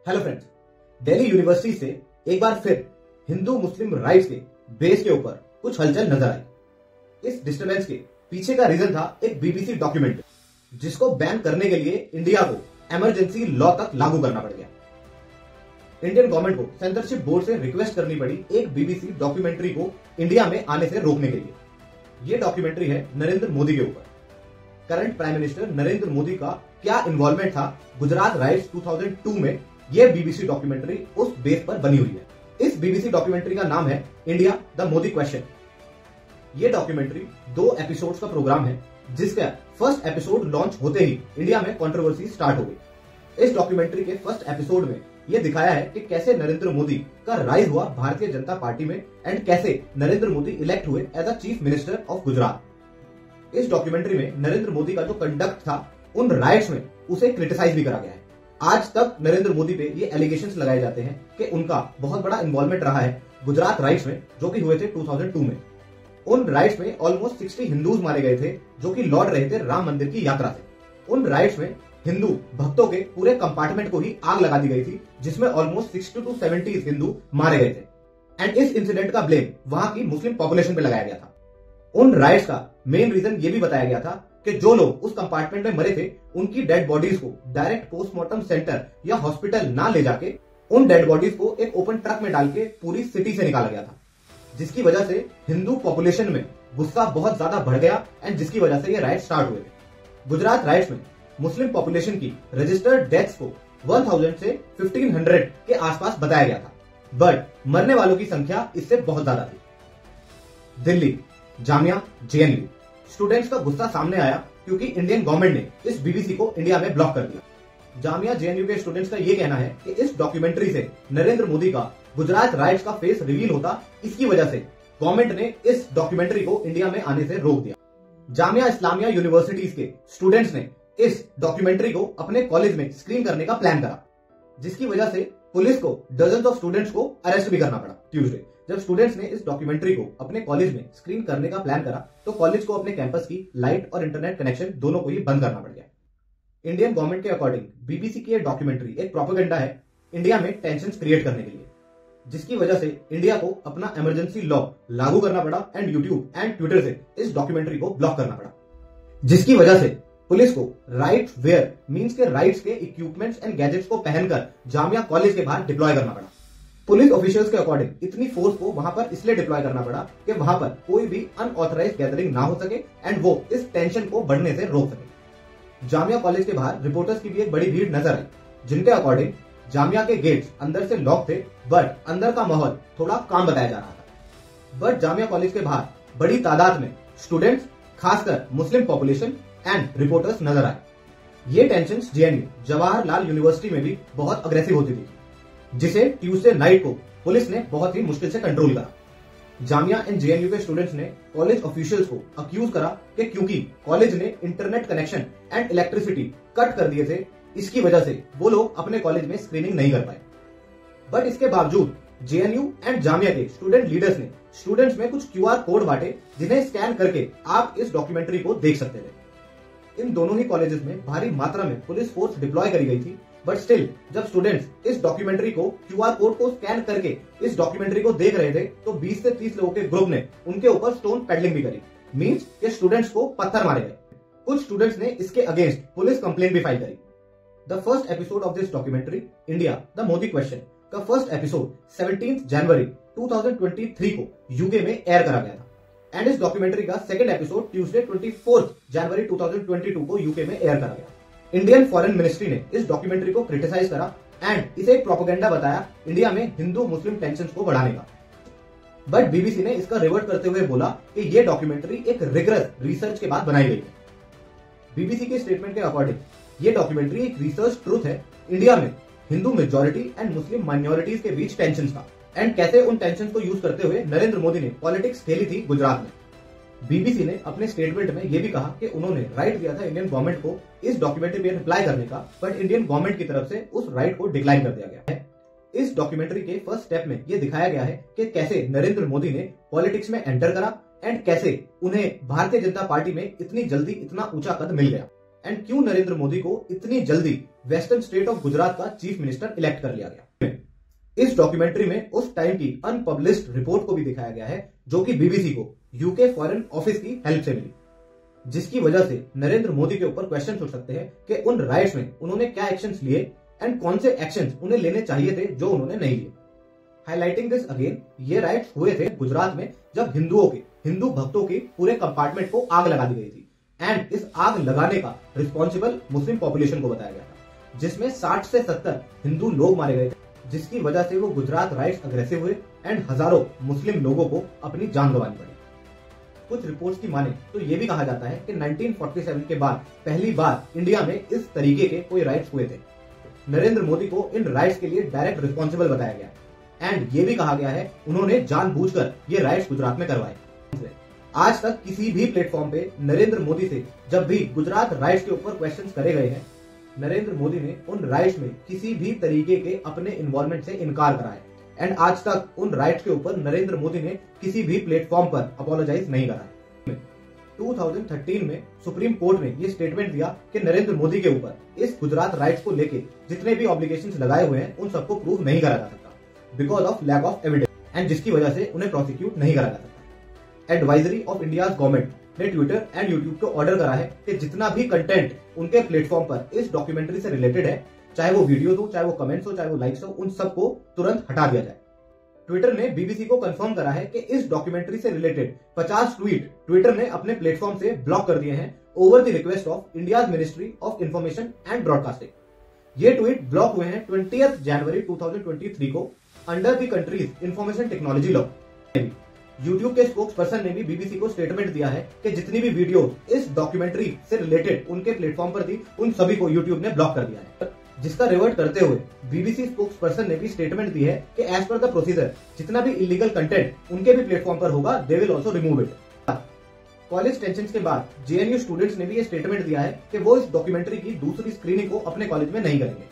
Hello friends, Delhi university से एक बार फिर हिंदू मुस्लिम राइट्स के बेस के ऊपर कुछ हलचल नजर आई। इस डिस्टर्बेंस के पीछे का रीजन था एक बीबीसी डॉक्यूमेंट्री जिसको बैन करने के लिए इंडिया को इमरजेंसी लॉ तक लागू करना पड़ गया। इंडियन गवर्नमेंट को सेंसरशिप बोर्ड से रिक्वेस्ट करनी पड़ी एक बीबीसी डॉक्यूमेंट्री को इंडिया में आने से रोकने के लिए। यह डॉक्यूमेंट्री है नरेंद्र मोदी के ऊपर। Current prime minister Narendra Modi का क्या इन्वॉल्वमेंट था गुजरात राइट्स 2002 में, यह बीबीसी डॉक्यूमेंट्री उस बेस पर बनी हुई है। इस बीबीसी डॉक्यूमेंट्री का नाम है इंडिया द मोदी क्वेश्चन। यह डॉक्यूमेंट्री 2 एपिसोड्स का प्रोग्राम है जिसका फर्स्ट एपिसोड लॉन्च होते ही इंडिया में कंट्रोवर्सी स्टार्ट हो गई। इस डॉक्यूमेंट्री के फर्स्ट एपिसोड में यह दिखाया है कि कैसे नरेंद्र मोदी का राइज हुआ भारतीय जनता पार्टी में एंड कैसे नरेंद्र मोदी इलेक्ट हुए as a chief minister of Gujarat. इस डॉक्यूमेंट्री में नरेंद्र मोदी का जो कंडक्ट था उन राइट्स में उसे क्रिटिसाइज भी करा गया है। आज तक नरेंद्र मोदी पे ये एलिगेशंस लगाए जाते हैं कि उनका बहुत बड़ा इन्वॉल्वमेंट रहा है गुजरात राइट्स में जो कि हुए थे 2002 में। उन राइट्स में ऑलमोस्ट 60 हिंदूज मारे गए थे जो कि लौट रहे थे राम मंदिर की यात्रा से। उन राइट्स में हिंदू भक्तों के पूरे कंपार्टमेंट को ही आग लगा दी गई थी जिसमें ऑलमोस्ट 60 to 70 हिंदू मारे गए थे एंड इस इंसिडेंट का ब्लेम वहां की मुस्लिम पॉपुलेशन पे लगाया गया था। उन राइट्स का मेन रीजन ये भी बताया गया था कि जो लोग उस कंपार्टमेंट में मरे थे उनकी डेड बॉडीज को डायरेक्ट पोस्टमार्टम सेंटर या हॉस्पिटल ना ले जाके उन डेड बॉडीज को एक ओपन ट्रक में डाल के पूरी सिटी से निकाला गया था, जिसकी वजह से हिंदू पॉपुलेशन में गुस्सा बहुत ज्यादा बढ़ गया एंड जिसकी वजह से ये राइट स्टार्ट हुए थे। गुजरात राइट्स में मुस्लिम पॉपुलेशन की रजिस्टर्ड डेथ्स को 1000 से 1500 के आसपास बताया गया था, बट मरने वालों की संख्या इससे बहुत ज्यादा थी। दिल्ली, जामिया, जेएनयू स्टूडेंट्स का गुस्सा सामने आया क्योंकि इंडियन गवर्नमेंट ने इस बीबीसी को इंडिया में ब्लॉक कर दिया। जामिया जेएनयू के स्टूडेंट्स का यह कहना है कि इस डॉक्यूमेंट्री से नरेंद्र मोदी का गुजरात राइट्स का फेस रिवील होता, इसकी वजह से गवर्नमेंट ने इस डॉक्यूमेंट्री को इंडिया में आने से रोक दिया। जामिया इस्लामिया यूनिवर्सिटीज के स्टूडेंट्स ने इस डॉक्यूमेंट्री को अपने कॉलेज में स्क्रीन करने का प्लान करा, जिसकी वजह से पुलिस को डजन्स ऑफ स्टूडेंट्स को अरेस्ट भी करना पड़ा। ट्यूसडे जब स्टूडेंट्स ने इस डॉक्यूमेंट्री को अपने कॉलेज में स्क्रीन करने का प्लान करा तो कॉलेज को अपने कैंपस की लाइट और इंटरनेट कनेक्शन दोनों को ही बंद करना पड़ गया। इंडियन गवर्नमेंट के अकॉर्डिंग बीबीसी की यह डॉक्यूमेंट्री एक प्रोपेगेंडा है इंडिया में टेंशन क्रिएट करने के लिए, जिसकी वजह से इंडिया को अपना इमरजेंसी लॉ लागू करना पड़ा एंड यूट्यूब एंड ट्विटर से इस डॉक्यूमेंट्री को ब्लॉक करना पड़ा, जिसकी वजह से पुलिस को राइट वेयर मींस के राइट्स के इक्विपमेंट्स एंड गैजेट्स को पहनकर जामिया कॉलेज के बाहर डिप्लॉय करना पड़ा। पुलिस ऑफिशियल्स के अकॉर्डिंग इतनी फोर्स को वहां पर इसलिए डिप्लॉय करना पड़ा कि वहां पर कोई भी अनऑथराइज्ड गैदरिंग ना हो सके एंड वो इस टेंशन को बढ़ने से रोक सके। जामिया कॉलेज के बाहर रिपोर्टर्स की भी एक बड़ी भीड़ नजर आई, जिनके अकॉर्डिंग जामिया के गेट्स अंदर से लॉक थे बट अंदर का माहौल थोड़ा काम बताया जा रहा था। बट जामिया कॉलेज के बाहर बड़ी तादाद में स्टूडेंट्स, खासकर मुस्लिम पॉपुलेशन एंड रिपोर्टर्स नजर आए। ये टेंशन जेएनयू जवाहरलाल यूनिवर्सिटी में भी बहुत अग्रेसिव होती थी, जिसे ट्यूसडे नाइट को पुलिस ने बहुत ही मुश्किल से कंट्रोल करा। जामिया एंड जेएनयू के स्टूडेंट्स ने कॉलेज ऑफिशियल्स को अक्यूज करा कि क्योंकि कॉलेज ने internet connection and electricity cut कर दिए थे, इसकी वजह से वो लोग अपने कॉलेज में स्क्रीनिंग नहीं कर पाए। बट इसके बावजूद जेएनयू एंड जामिया के स्टूडेंट लीडर्स ने स्टूडेंट्स में कुछ क्यूआर कोड बांटे जिन्हें स्कैन करके आप इस डॉक्यूमेंट्री को देख सकते थे। इन दोनों ही कॉलेजेस में भारी मात्रा में पुलिस फोर्स डिप्लॉय करी गई थी, बट स्टिल जब स्टूडेंट्स इस डॉक्यूमेंट्री को क्यूआर कोड को स्कैन करके इस डॉक्यूमेंट्री को देख रहे थे तो 20 से 30 लोगों के ग्रुप ने उनके ऊपर स्टोन पेडलिंग भी करी, मींस के स्टूडेंट्स को पत्थर मारे गए। कुछ स्टूडेंट्स ने इसके अगेंस्ट पुलिस कंप्लेंट भी फाइल करी। The first episode of this documentary India the Modi question का फर्स्ट एपिसोड 17 जनवरी 2023 को यूके में एयर करा गया था एंड इस डॉक्यूमेंट्री का सेकंड एपिसोड ट्यूसडे 24 जनवरी 2022 को यूके में एयर करा गया। इंडियन फॉरेन मिनिस्ट्री ने इस डॉक्यूमेंट्री को क्रिटिसाइज करा एंड इसे एक प्रोपेगेंडा बताया इंडिया में हिंदू मुस्लिम टेंशन को बढ़ाने का। बट बीबीसी ने इसका रिवर्ट करते हुए बोला कि यह डॉक्यूमेंट्री एक रिगरस रिसर्च के बाद बनाई गई है। बीबीसी के स्टेटमेंट के अकॉर्डिंग यह डॉक्यूमेंट्री एक रिसर्च ट्रूथ है इंडिया में Hindu majority and Muslim minorities के बीच टेंशन का एंड कैसे उन टेंशन को यूज करते हुए नरेंद्र मोदी ने पॉलिटिक्स खेली थी गुजरात में। बीबीसी ने अपने स्टेटमेंट में यह भी कहा कि उन्होंने राइट दिया था इंडियन गवर्नमेंट को इस डॉक्यूमेंट्री पे रिप्लाई करने का, बट इंडियन गवर्नमेंट की तरफ से उस राइट को डिक्लाइन कर दिया गया है। इस डॉक्यूमेंट्री के फर्स्ट स्टेप में यह दिखाया गया है कि कैसे नरेंद्र मोदी ने पॉलिटिक्स में एंटर करा एंड कैसे उन्हें भारतीय जनता पार्टी में इतनी जल्दी इतना ऊंचा कद मिल गया एंड क्यों नरेंद्र मोदी को इतनी जल्दी वेस्टर्न स्टेट ऑफ गुजरात का चीफ मिनिस्टर इलेक्ट कर लिया गया। इस डॉक्यूमेंट्री में उस टाइम की अनपब्लिश्ड रिपोर्ट को भी दिखाया गया है जो कि बीबीसी को यूके फॉरेन ऑफिस की हेल्प से मिली, जिसकी वजह से नरेंद्र मोदी के ऊपर क्वेश्चन उठ सकते हैं कि उन राइट्स में उन्होंने क्या एक्शंस लिए एंड कौन से एक्शंस उन्हें लेने चाहिए थे जो उन्होंने नहीं लिए। हाईलाइटिंग दिस अगेन, ये राइट्स हुए थे गुजरात में जब हिंदू भक्तों के पूरे कंपार्टमेंट को आग लगा दी गई थी एंड इस आग लगाने का रिस्पॉन्सिबल मुस्लिम पॉपुलेशन को बताया गया था, जिसमें 60 से 70 हिंदू लोग मारे गए थे, जिसकी वजह से वो गुजरात राइट्स अग्रेसिव हुए एंड हजारों मुस्लिम लोगों को अपनी जान गंवानी पड़ी। कुछ रिपोर्ट्स की माने तो ये भी कहा जाता है कि 1947 के बाद पहली बार इंडिया में इस तरीके के कोई राइट्स हुए थे। नरेंद्र मोदी को इन राइट्स के लिए डायरेक्ट रिस्पॉन्सिबल बताया गया एंड ये भी कहा गया है उन्होंने जानबूझकर ये राइट्स गुजरात में करवाए। आज तक किसी भी प्लेटफॉर्म पे नरेंद्र मोदी से जब भी गुजरात राइट्स के ऊपर क्वेश्चंस करे गए हैं, नरेंद्र मोदी ने उन राइट्स में किसी भी तरीके के अपने इन्वॉल्वमेंट से इनकार करा है एंड आज तक उन राइट्स के ऊपर नरेंद्र मोदी ने किसी भी प्लेटफॉर्म पर अपोलोजाइज नहीं करा है। 2013 में सुप्रीम कोर्ट ने यह स्टेटमेंट दिया कि नरेंद्र मोदी के ऊपर इस गुजरात राइट्स को लेके जितने भी ऑब्लिगेशंस लगाए हुए हैं उन सबको प्रूव नहीं करा जा सकता because of lack of evidence and जिसकी वजह से उन्हें प्रोसिक्यूट नहीं करा जा सकता। एडवाइजरी ऑफ इंडिया गवर्नमेंट ने ट्विटर एंड यूट्यूब को ऑर्डर करा है कि जितना भी कंटेंट उनके प्लेटफॉर्म पर इस डॉक्यूमेंट्री से रिलेटेड है, चाहे वो वीडियोस हो, चाहे वो कमेंट्स हो, चाहे वो लाइक्स हो, उन सबको तुरंत हटा दिया जाए। ट्विटर ने बीबीसी को कंफर्म करा है कि इस डॉक्यूमेंट्री से रिलेटेड 50 ट्वीट ट्विटर ने अपने प्लेटफॉर्म से ब्लॉक कर दिए हैं over the request of India ministry of information and broadcasting. ये ट्वीट ब्लॉक हुए हैं 20 जनवरी 2023 को under the countries information technology law. YouTube के स्पोक्स पर्सन ने भी बीबीसी को स्टेटमेंट दिया है कि जितनी भी वीडियो इस डॉक्यूमेंट्री से रिलेटेड उनके प्लेटफॉर्म पर थी उन सभी को यूट्यूब ने ब्लॉक कर दिया है, जिसका रिवर्ट करते हुए बीबीसी स्पोक्स पर्सन ने भी स्टेटमेंट दी है कि एज पर द प्रोसीजर जितना भी इलीगल कंटेंट उनके भी प्लेटफॉर्म पर होगा they will also remove it. College tension के बाद जेएनयू स्टूडेंट्स ने भी ये स्टेटमेंट दिया है कि वो इस डॉक्यूमेंट्री की दूसरी स्क्रीनिंग को अपने कॉलेज में नहीं करेंगे।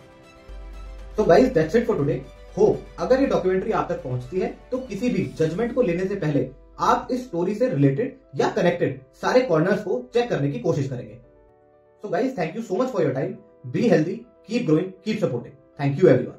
तो guys that's it for today. अगर ये डॉक्यूमेंट्री आप तक पहुंचती है तो किसी भी जजमेंट को लेने से पहले आप इस स्टोरी से रिलेटेड या कनेक्टेड सारे कॉर्नर्स को चेक करने की कोशिश करेंगे। So guys, thank you so much for your time. Be healthy, keep growing, keep supporting. Thank you everyone.